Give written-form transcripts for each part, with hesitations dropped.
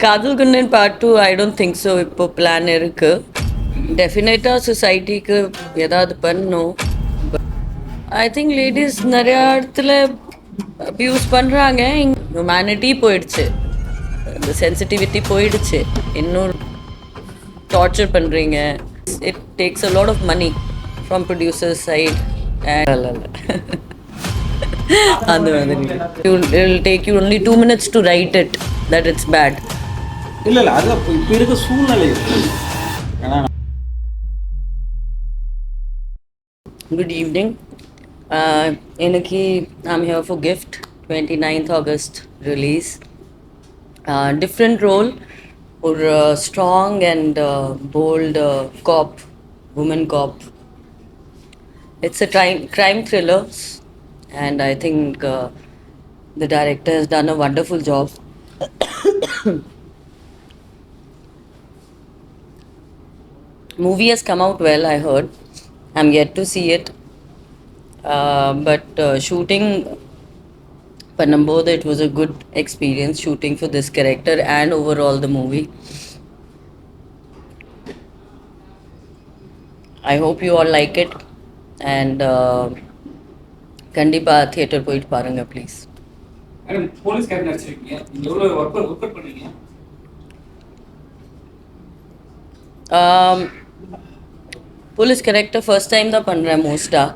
காதல் Kannan part two I don't think so. இப்போ plan இருக்கு. டெஃபினட்டாக சொசைட்டிக்கு ஏதாவது பண்ணணும். ஐ திங்க் லேடிஸ் நிறையா இடத்துல அப்யூஸ் பண்ணுறாங்க. ஹியூமனிட்டி போயிடுச்சு, இந்த சென்சிட்டிவிட்டி போயிடுச்சு. இன்னும் டார்ச்சர் பண்ணுறீங்க. It takes a lot of money from producers side. அந்த மாதிரி it'll take you only 2 minutes to write it that it's bad. இல்லை இல்லை, அது இப்போ இருக்க சூழ்நிலை இருக்குது. ஏன்னா Good evening. Inaki, I'm here for Gift, 29th August release. Different role or strong and bold cop, woman cop. It's a crime thriller, and I think the director has done a wonderful job. Movie has come out well, I heard. I'm yet to see it. But shooting Panambodha, it was a good experience shooting for this character and overall the movie. I hope you all like it, and Kandipa theatre போயிட்டு பாருங்க please. Madam, police character நடிச்சிருக்கீங்க, நீங்க எவ்வளவு work out பண்ணீங்க? Police character first time தான் பண்ணுறேன் மோஸ்ட்டாக.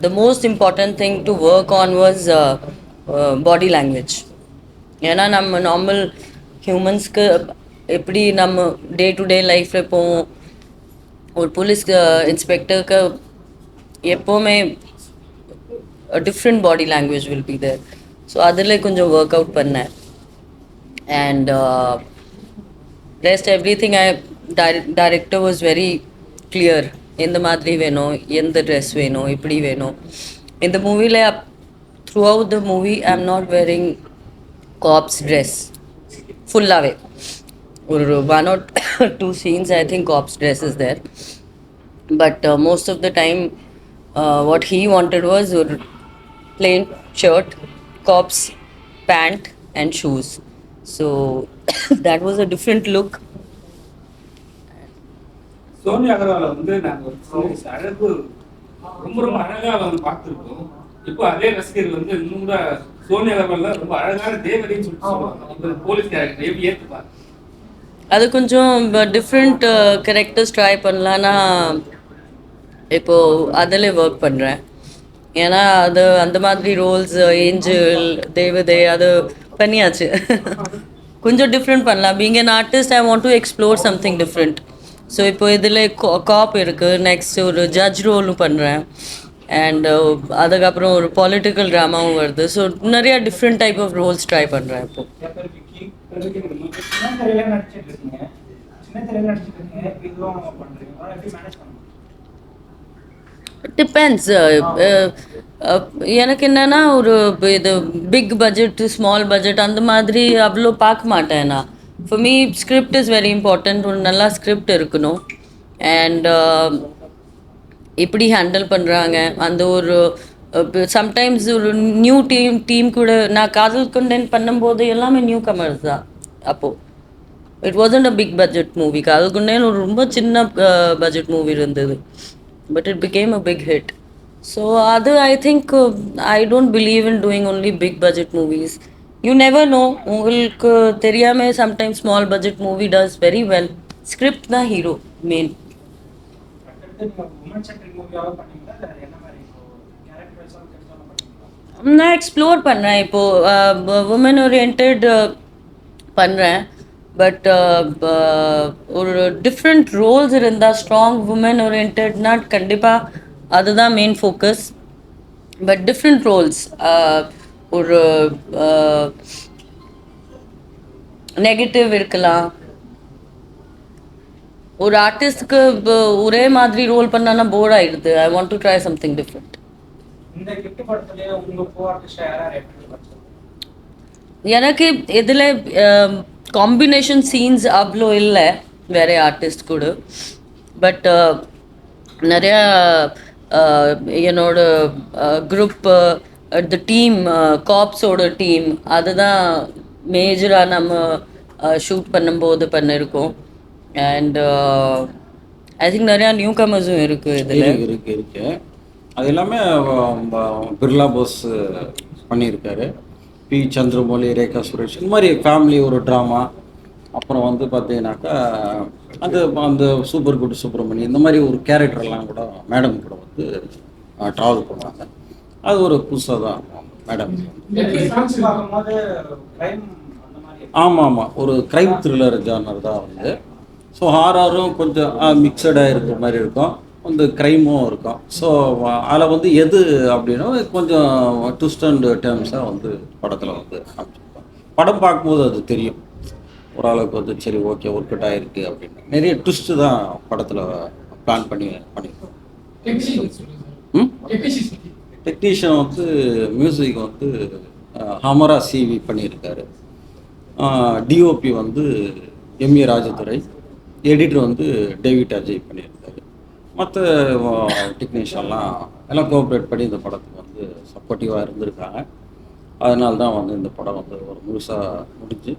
The most important thing to work on was body language. ஏன்னா நம்ம நார்மல் ஹியூமன்ஸ்க்கு எப்படி நம்ம டே டு டே லைஃப்பில் போவோம், ஒரு போலீஸ் இன்ஸ்பெக்டருக்கு எப்போவுமே different body language will be there. So அதில் கொஞ்சம் ஒர்க் அவுட் பண்ணேன். And rest everything director was very clear. எந்த மாதிரி வேணும், எந்த ட்ரெஸ் வேணும், இப்படி வேணும். இந்த மூவியில் throughout the movie I am not wearing cops dress ஃபுல்லாகவே. ஒரு 1 or 2 scenes I think cops dress is there, but most of the time what he wanted was a plain shirt, cops pant and shoes. So that was a different look. Sonia அகர்வாலை வந்து நாங்கள் அழகு ரொம்ப ரொம்ப அழகாக வந்து பார்த்துருக்கோம். இப்போ அதே ரசிகர் வந்து இன்னும் கூட சோனியா அகர்வால் ரொம்ப அழகான தேவதைன்னு சொல்லுவாங்க. போலீஸ் கேரக்டர் எப்படி ஏற்றுப்பாங்க? அது கொஞ்சம் டிஃப்ரெண்ட் கேரக்டர்ஸ் ட்ரை பண்ணலான்னா இப்போது அதில் ஒர்க் பண்ணுறேன். ஏன்னா அது அந்த மாதிரி ரோல்ஸ் ஏஞ்சல் தேவதை அது பண்ணியாச்சு. கொஞ்சம் டிஃப்ரெண்ட் பண்ணலாம். Being an artist I want to explore something different. So இப்போ இதில் காப் இருக்குது, நெக்ஸ்ட் ஒரு ஜட்ஜ் ரோலும் பண்ணுறேன், அண்ட் அதுக்கப்புறம் ஒரு பொலிட்டிக்கல் ட்ராமாவும் வருது. ஸோ நிறையா different type of roles try பண்ணுறேன் இப்போது. டிபெண்ட்ஸ். எனக்கு என்னென்னா ஒரு இது பிக் பட்ஜெட் ஸ்மால் பட்ஜெட் அந்த மாதிரி அவ்வளோ பார்க்க மாட்டேன் நான். For me script is very important. ஒரு நல்லா ஸ்கிரிப்ட் இருக்கணும், அண்ட் எப்படி ஹேண்டில் பண்ணுறாங்க அந்த ஒரு சம்டைம்ஸ் ஒரு நியூ டீம் கூட. நான் காதல் கண்ணன் பண்ணும்போது எல்லாமே நியூ கமர்ஸ் தான். அப்போது it wasn't a big budget movie. Kadhal Kannan ஒரு ரொம்ப சின்ன பட்ஜெட் மூவி இருந்தது, but it became a big hit. So other I think I don't believe in doing only big budget movies. You never know, உங்களுக்கு தெரியாம sometimes small budget movie does very well. Script the hero main. நான் explore பண்ணுறேன் இப்போது, woman orient பண்ணுறேன். But ஒரு different roles இருந்தால் strong woman ஓரியன்ட்னா கண்டிப்பாக அதுதான் main focus. But different roles, ஒரு நெகட்டிவ் இருக்கலாம். ஒரு ஆர்டிஸ்ட்க்கு ஒரே மாதிரி ரோல் பண்ணானா போர் ஆகிடுது. I want to try something different. எனக்கு இதில் காம்பினேஷன் சீன்ஸ் அவ்வளோ இல்லை வேறு ஆர்டிஸ்ட் கூட. பட் நிறையா என்னோட குரூப் த டீம் காப்ஸோட டீம் அதுதான் மேஜராக நம்ம ஷூட் பண்ணும்போது பண்ணியிருக்கோம். அண்ட் ஐ திங்க் நிறையா நியூ கமர்ஸும் இருக்குது இதில். இருக்கு. அது எல்லாமே பிர்லா போஸ் பண்ணியிருக்காரு. பி சந்திரமௌலி, ரேகா சுரேஷ், இந்த மாதிரி ஃபேமிலி ஒரு ட்ராமா. அப்புறம் வந்து பார்த்தீங்கன்னாக்கா அந்த அந்த சூப்பர் குட் சுப்பிரமணி இந்த மாதிரி ஒரு கேரக்டர்லாம் கூட மேடம் கூட வந்து ட்ராவல் பண்ணுவாங்க. அது ஒரு புதுசாக தான் மேடம். ஆமாம், ஒரு க்ரைம் த்ரில்லர் ஜானர் தான் வந்து. ஸோ ஹாரரும் கொஞ்சம் மிக்சடாக இருக்கிற மாதிரி இருக்கும், வந்து க்ரைமும் இருக்கும். ஸோ அதில் வந்து எது அப்படின்னா கொஞ்சம் ட்விஸ்ட் அண்ட் டேர்ம்ஸாக வந்து படத்தில் வந்து அமைச்சிருக்கோம். படம் பார்க்கும்போது அது தெரியும் ஓரளவுக்கு வந்து சரி ஓகே ஒர்க் அவுட் ஆகிருக்கு அப்படின்னு. நிறைய ட்விஸ்ட்டு தான் படத்தில் பிளான் பண்ணியிருக்கோம். டெக்னீஷியன் வந்து மியூசிக் வந்து ஹமரா சிவி பண்ணியிருக்காரு. டிஓபி வந்து எம்ஏ ராஜதுரை, எடிட்டர் வந்து டேவிட் அஜய் பண்ணியிருக்காரு. மற்ற டெக்னீஷியன்லாம் எல்லாம் கோஆப்ரேட் பண்ணி இந்த படத்துக்கு வந்து சப்போர்ட்டிவாக இருந்திருக்காங்க. அதனால தான் வந்து இந்த படம் வந்து ஒரு முழுசாக முடிஞ்சு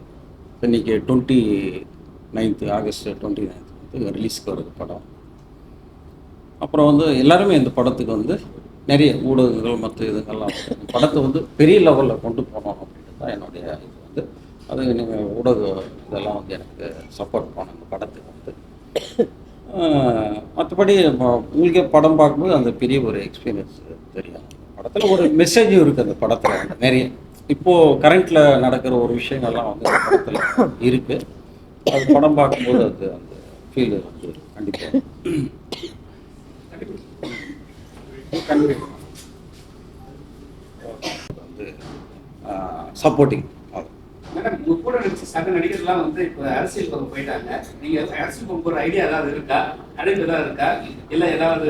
இன்றைக்கி 29 ஆகஸ்ட் 29 வந்து ரிலீஸ்க்கு வருது படம். அப்புறம் வந்து எல்லாருமே இந்த படத்துக்கு வந்து நிறைய ஊடகங்கள் மற்ற இதுங்கெல்லாம் படத்தை வந்து பெரிய லெவலில் கொண்டு போகணும் அப்படின்றது தான் என்னுடைய இது வந்து. அது நீங்கள் ஊடக இதெல்லாம் வந்து எனக்கு சப்போர்ட் பண்ணணும் இந்த படத்துக்கு வந்து. மற்றபடி உங்களுக்கே படம் பார்க்கும்போது அந்த பெரிய ஒரு எக்ஸ்பீரியன்ஸ் தெரியும். படத்தில் ஒரு மெசேஜும் இருக்குது அந்த படத்தில் வந்து நிறைய. இப்போது கரண்ட்டில் நடக்கிற ஒரு விஷயங்கள்லாம் வந்து அந்த படத்தில் இருக்குது. அது படம் பார்க்கும்போது அது அந்த ஃபீல் வந்து கண்டிப்பாக வந்து சப்போர்ட்டிங். மேடம், உங்க கூட நடிச்ச சக நடிகர்லாம் வந்து இப்போ அரசியல் பக்கம் போயிட்டாங்க. நீங்க அரசியல் பக்கம் போகிற ஐடியா ஏதாவது இருக்கா? அழைப்பு ஏதாவது இருக்கா? இல்லை ஏதாவது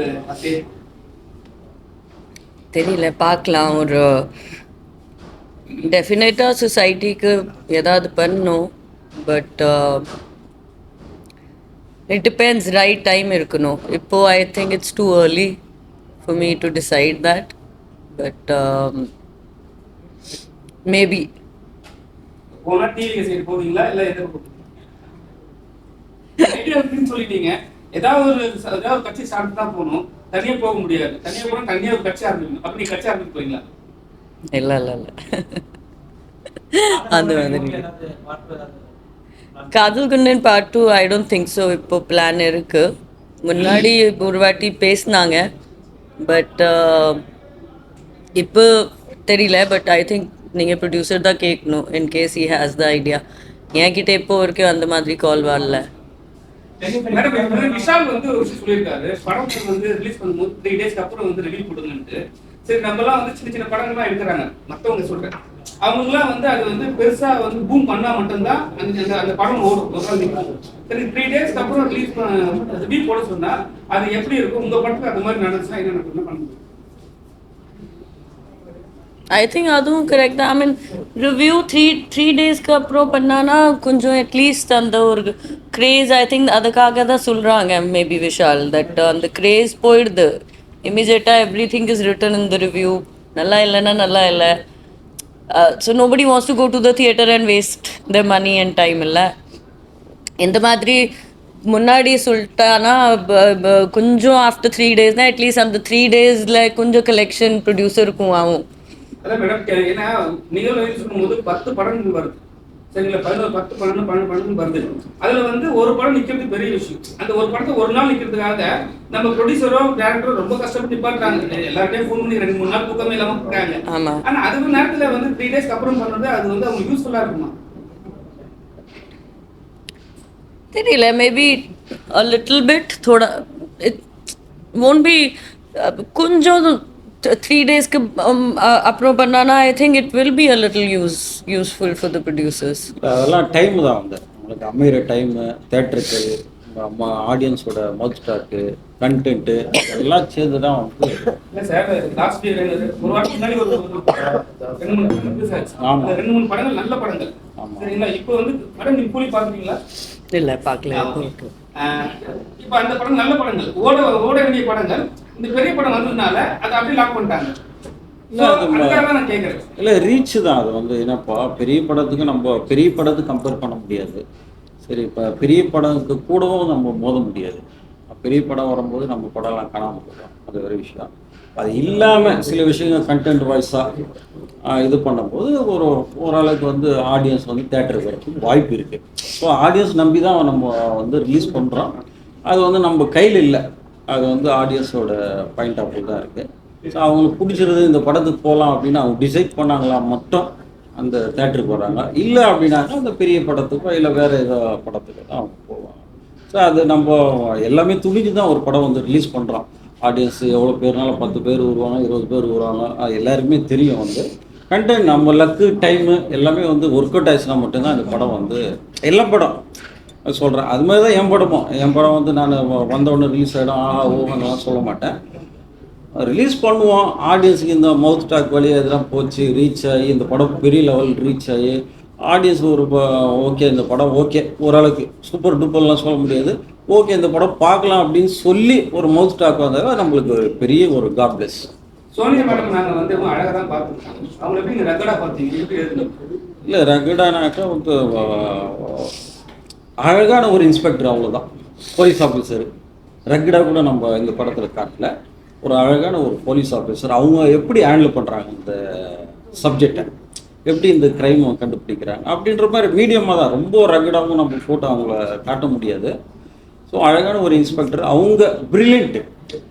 தெரியல, பார்க்கலாம். ஒரு டெஃபினட்டாக சொசைட்டிக்கு ஏதாவது பண்ணணும். But it depends, right time இருக்கணும். இப்போது I think it's too early for me to decide that. But maybe போனா டிவி சைடு போவீங்களா இல்லை எதிர ஐடியா இருக்குன்னு சொல்லிட்டீங்க. ஏதாவது ஒரு கட்சி சார்ந்து தான் போகணும், தனியாக போக முடியாது. தனியாக போனால் தனியாக ஒரு கட்சி ஆரம்பிக்கணும். அப்படி கட்சி ஆரம்பிக்க போறீங்களா? இல்லை அது வந்து காதல் குண்டன் part 2 I don't think so. இப்போ பிளான் இருக்குது. முன்னாடி ஒரு வாட்டி பேசினாங்க, பட் இப்போ தெரியல. பட் ஐ திங்க் நீங்கள் ப்ரொடியூசர் தான் கேட்கணும் in case he has the idea. என்கிட்ட இப்போ வரைக்கும் அந்த மாதிரி கால் வரல. மேடம், விஷால் வந்து ஒரு விஷயம் சொல்லியிருக்காரு, படம் வந்து ரிலீஸ் பண்ணும்போது 3 டேஸ்க்கு அப்புறம் வந்து ரிவ்யூ கொடுங்கன்ட்டு. சரி, நம்மலாம் வந்து சின்ன சின்ன படங்கள்லாம் எடுக்கிறாங்க, மற்றவங்க சொல்கிறேன். அவங்களாம் வந்து அது வந்து பெருசாக வந்து பூம் பண்ணால் மட்டும்தான் அந்த படம் ஓடும். சரி, 3 டேஸ்க்கு அப்புறம் ரிவ்யூ போட சொன்னால் அது எப்படி இருக்கும்? உங்கள் படத்துக்கு அது மாதிரி நடந்துச்சுன்னா என்ன பண்ணுங்க? ஐ திங்க் அதுவும் கரெக்ட் தான். ஐ மீன் ரிவ்யூ த்ரீ டேஸ்க்கு அப்புறம் பண்ணானா கொஞ்சம் அட்லீஸ்ட் அந்த ஒரு க்ரேஸ், ஐ திங்க் அதுக்காக தான் சொல்கிறாங்க மேபி விஷால், தட் அந்த க்ரேஸ் போயிடுது. இமீடியட்டாக every thing is written in the review. நல்லா இல்லைன்னா நல்லா இல்லை. So nobody wants to go to the theatre and waste the money and time. இல்லை இந்த மாதிரி முன்னாடி சொல்லிட்டானா கொஞ்சம் ஆஃப்டர் 3 டேஸ்னால் அட்லீஸ்ட் அந்த 3 டேஸில் கொஞ்சம் கலெக்ஷன் ப்ரொடியூசருக்கும் ஆகும். அதான் மேடம், ஏன்னா நிகழ்வு சொல்லும்போது 10 படங்கள் வருது, சரிங்களா? 11, 10, 12 வருது. அதுல வந்து ஒரு படம் நிக்கிறது பெரிய விஷயம். அந்த ஒரு படத்தை ஒரு நாள் நிக்கிறதுக்காக நம்ம ப்ரொடியூசரோ டேரக்டரோ ரொம்ப கஷ்டப்பட்டு நிப்பாட்டுறாங்க. எல்லார்ட்டையும் ஃபோன் பண்ணி 2-3 நாள் தூக்கமே இல்லாம போறாங்க. ஆனா அதுக்கு நேரத்துல வந்து 3 டேஸ்க்கு அப்புறம் பண்றது அது வந்து அவங்க யூஸ்ஃபுல்லா இருக்குமா? தெரியல, மேபி a little bit. थोड़ा it won't be கொஞ்சம் 3 டேஸ்க்கு அப்புறம் பண்ணானா I think it will be a little useful for the producers. அதெல்லாம் டைம் தான் வந்து உங்களுக்கு அமைகிற டைமு, தேட்டருக்கு, ஆடியன்ஸோட மவுத் ஸ்டாக்கு, கண்டென்ட்டு எல்லாம் சேர்ந்து தான் வந்து. இல்லை சார், லாஸ்ட் இயர் ஒரு வாரம் முன்னாடி ஒரு 2-3 படங்கள் நல்ல படங்கள், சரிங்களா? இப்போ வந்து படம் நீங்க கூலி பார்க்குறீங்களா? இல்லை, பார்க்கல. இப்போ அந்த படம் நல்ல படங்கள், ஓட வேண்டிய படங்கள், இந்த பெரிய படம் வந்ததுனால அதை அப்படியே லாக் பண்ணிட்டாங்க. இல்லை அது அதுக்காக தான் நான் கேட்குறேன். இல்லை ரீச் தான் அது வந்து. என்னப்பா பெரிய படத்துக்கு நம்ம பெரிய படத்துக்கு கம்பேர் பண்ண முடியாது. சரி, இப்போ பெரிய படத்துக்கு கூடவும் நம்ம மோத முடியாது. பெரிய படம் வரும்போது நம்ம படம்லாம் காணாமல் போகிறோம், அது ஒரு விஷயம். அது இல்லாமல் சில விஷயங்கள் கண்டென்ட் வாய்ஸாக இது பண்ணும்போது ஓரளவுக்கு வந்து ஆடியன்ஸ் வந்து தேட்டருக்கு வரதுக்கு வாய்ப்பு இருக்குது. ஸோ ஆடியன்ஸ் நம்பி தான் நம்ம வந்து ரிலீஸ் பண்ணுறோம். அது வந்து நம்ம கையில் இல்லை, அது வந்து ஆடியன்ஸோட பாயிண்ட் ஆஃப் வியூ தான் இருக்குது. ஸோ அவங்களுக்கு பிடிச்சிருது இந்த படத்துக்கு போகலாம் அப்படின்னு அவங்க டிசைட் பண்ணாங்களா மட்டும் அந்த தேட்டருக்கு வராங்க. இல்லை அப்படின்னாக்கா அந்த பெரிய படத்துக்கோ இல்லை வேறு ஏதோ படத்துக்கு தான் அவங்க போவாங்க. ஸோ அது நம்ம எல்லாமே துணிஞ்சு தான் ஒரு படம் வந்து ரிலீஸ் பண்ணுறோம். ஆடியன்ஸ் எவ்வளோ பேர்னாலும் 10 பேர் வருவாங்க, 20 பேர் வருவாங்க, அது எல்லாருக்குமே தெரியும். வந்து கண்டென்ட் நம்ம லக்கு டைமு எல்லாமே வந்து ஒர்க் அவுட் ஆயிடுச்சுன்னா மட்டும்தான் இந்த படம் வந்து எல்லா படம் சொல்கிறேன். அது மாதிரி தான் என் படம் வந்து நான் வந்தவுடனே ரிலீஸ் ஆகிடும் ஓகேலாம் சொல்ல மாட்டேன். ரிலீஸ் பண்ணுவோம், ஆடியன்ஸுக்கு இந்த மவுத் டாக் வழியாக இதெல்லாம் போச்சு, ரீச் ஆகி இந்த படம் பெரிய லெவல் ரீச் ஆகி ஆடியன்ஸ் ஒரு ஓகே இந்த படம் ஓகே ஓரளவுக்கு சூப்பர் டூப்பர்லாம் சொல்ல முடியாது, ஓகே இந்த படம் பார்க்கலாம் அப்படின்னு சொல்லி ஒரு மவுத் டாக் வந்தால் நம்மளுக்கு ஒரு பெரிய ஒரு காட் பிளஸ். சோனியா மேடம் நாங்கள் வந்து அழகாக தான் பார்த்துருக்கோம். அவங்க எப்படி நீங்கள் ரெக்கார்டாக பார்த்தீங்க, எப்படி இருக்கு? இல்லை ரெக்கடானாக்கா வந்து அழகான ஒரு இன்ஸ்பெக்டர், அவ்வளோதான். போலீஸ் ஆஃபீஸர் ரெக்கடாக கூட நம்ம இந்த படத்தில் காட்டல. ஒரு அழகான ஒரு போலீஸ் ஆஃபீஸர், அவங்க எப்படி ஹேண்டில் பண்ணுறாங்க இந்த சப்ஜெக்டை, எப்படி இந்த க்ரைமை கண்டுபிடிக்கிறாங்க அப்படின்ற மாதிரி மீடியமாக தான். ரொம்ப ரகடாகவும் நம்ம ஃபோட்டோ அவங்கள காட்ட முடியாது. ஸோ அழகான ஒரு இன்ஸ்பெக்டர், அவங்க ப்ரில்லியண்ட்டு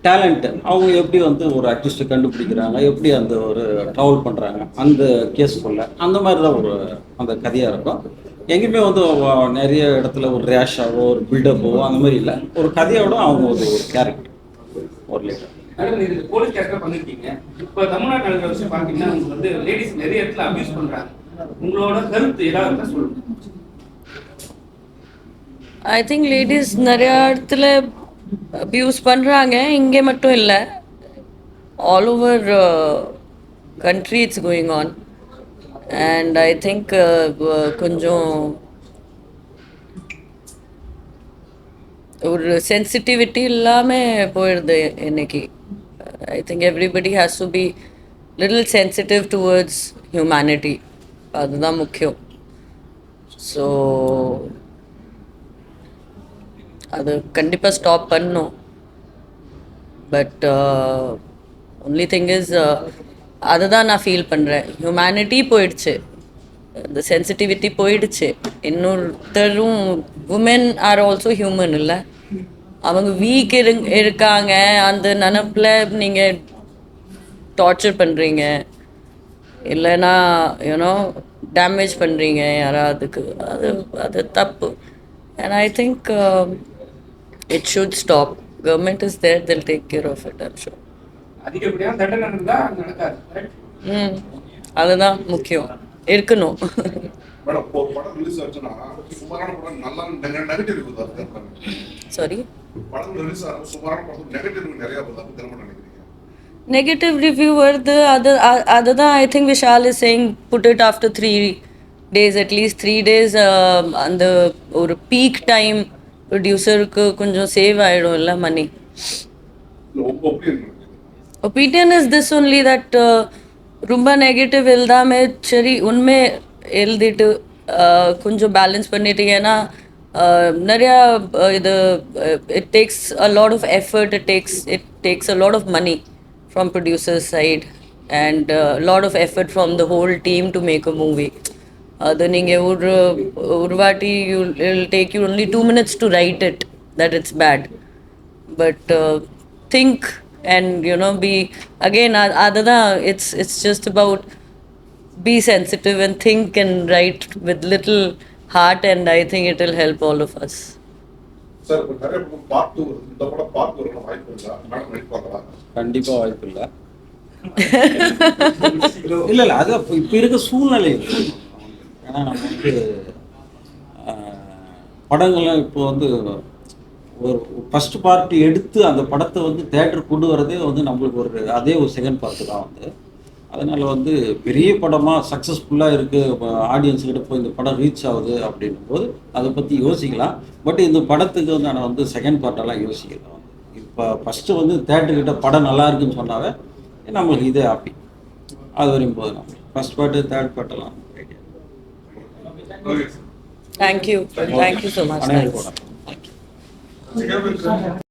டேலண்ட்டு, அவங்க எப்படி வந்து ஒரு அக்யூஸ்ட்டை கண்டுபிடிக்கிறாங்க, எப்படி அந்த ஒரு ட்ராவல் பண்ணுறாங்க அந்த கேஸுக்குள்ள, அந்த மாதிரி தான் ஒரு அந்த கதையாக இருக்கும். எங்கேயுமே வந்து நிறைய இடத்துல ஒரு ரேஷாவோ ஒரு பில்டப்போ அந்த மாதிரி இல்லை, ஒரு கதையோட அவங்க ஒரு கேரக்டர் ஒரு லீடர். மேடம் நீங்கள் போலீஸ் கேரக்டர் பண்ணியிருக்கீங்க. இப்போ தமிழ்நாட்டு நடக்கிற விஷயம் பார்த்தீங்கன்னா உங்களுக்கு வந்து லேடிஸ் நிறைய இடத்துல அபியூஸ் பண்ணுறாங்க. உங்களோட கருத்து ஏதாவது சொல்லுங்க. ஐ திங்க் லேடிஸ் நிறையா இடத்துல அப்யூஸ் பண்ணுறாங்க, இங்கே மட்டும் இல்லை, all over country it's going on. And I think கொஞ்சம் ஒரு சென்சிட்டிவிட்டி இல்லாமல் போயிடுது இன்னைக்கு. I think everybody has to be little sensitive towards humanity, அதுதான் முக்கியம். ஸோ அது கண்டிப்பாக ஸ்டாப் பண்ணணும். பட் ஒன்லி திங் இஸ் அதுதான் நான் ஃபீல் பண்ணுறேன், ஹியூமனிட்டி போயிடுச்சு, இந்த சென்சிட்டிவிட்டி போயிடுச்சு. இன்னொருத்தரும் உமன் ஆர் ஆல்சோ ஹியூமன் இல்லை, அவங்க வீக் இருக்காங்க, அந்த நினப்பில் நீங்கள் டார்ச்சர் பண்ணுறீங்க, இல்லைன்னா யூனோ டேமேஜ் பண்ணுறீங்க யாராவதுக்கு, அது அது தப்பு. And I think it should stop. Government is there, they'll take care of it, I'm sure. அதிகப்படியான தண்டனை இருந்தால் நடக்காது. அதுதான் முக்கியம், இருக்கணும். மேடம் ஒரு படம் ரிலீஸ் ஆச்சுன்னா சுமாரான படம் நல்லா நெகட்டிவ் வருது. சாரி, படம் ரிலீஸ் ஆகும் சுமாரான படம் நெகட்டிவ் நிறைய வருது, திரும்ப நினைக்கிறீங்க? நெகட்டிவ் ரிவ்யூ வருது, அதுதான் I think Vishal is saying put it after 3 days, at least 3 days. அந்த ஒரு பீக் டைம் ப்ரொடியூசருக்கு கொஞ்சம் சேவ் ஆகிடும் இல்லை money. Opinion is this only that ரொம்ப நெகட்டிவ் எழுதாமே சரி உண்மை எழுதிட்டு கொஞ்சம் பேலன்ஸ் பண்ணிட்டீங்கன்னா நிறையா இது it takes a lot of effort, it takes a lot of money from producers side and lot of effort from the whole team to make a movie. அது நீங்கள் ஒரு வாட்டி it'll take you only 2 minutes to write it that it's bad. But think and you know be again அதுதான் it's just about be sensitive and think and write with little heart, and I think it will help all of us. Sir இப்போ நிறைய படம் part 2 வருது, இந்த படம் part 1 வரணும் வாய்ப்பு இருக்கா? மேடம் நடிப்பாங்களா? கண்டிப்பாக வாய்ப்பு இல்லை. இல்லை இல்லை, அது இப்போ இருக்க சூழ்நிலை. ஏன்னா நம்ம வந்து படங்கள்லாம் இப்போ வந்து ஒரு ஃபஸ்ட் பார்ட் எடுத்து அந்த படத்தை வந்து தேட்டர் கொண்டு வரதே வந்து நம்மளுக்கு ஒரு அதே ஒரு செகண்ட் பார்ட்டு தான் வந்து. அதனால் வந்து பெரிய படமாக சக்ஸஸ்ஃபுல்லாக இருக்குது, ஆடியன்ஸுக்கிட்ட போய் இந்த படம் ரீச் ஆகுது அப்படின்னும் போது அதை பற்றி யோசிக்கலாம். பட் இந்த படத்துக்கு வந்து நான் வந்து செகண்ட் பார்ட்டெல்லாம் யோசிக்கலாம். வந்து இப்போ ஃபஸ்ட்டு வந்து தேட்டர்கிட்ட படம் நல்லா இருக்குன்னு சொன்னாவே நம்மளுக்கு இதே ஹாப்பி. அது வரையும் போதும். ஃபர்ஸ்ட் பார்ட்டு தேர்ட் பார்ட்டெல்லாம் idea. Okay thank you so much. அனைவரும் தேங்க்ஸ். போகலாம். தேங்க்யூ. சார்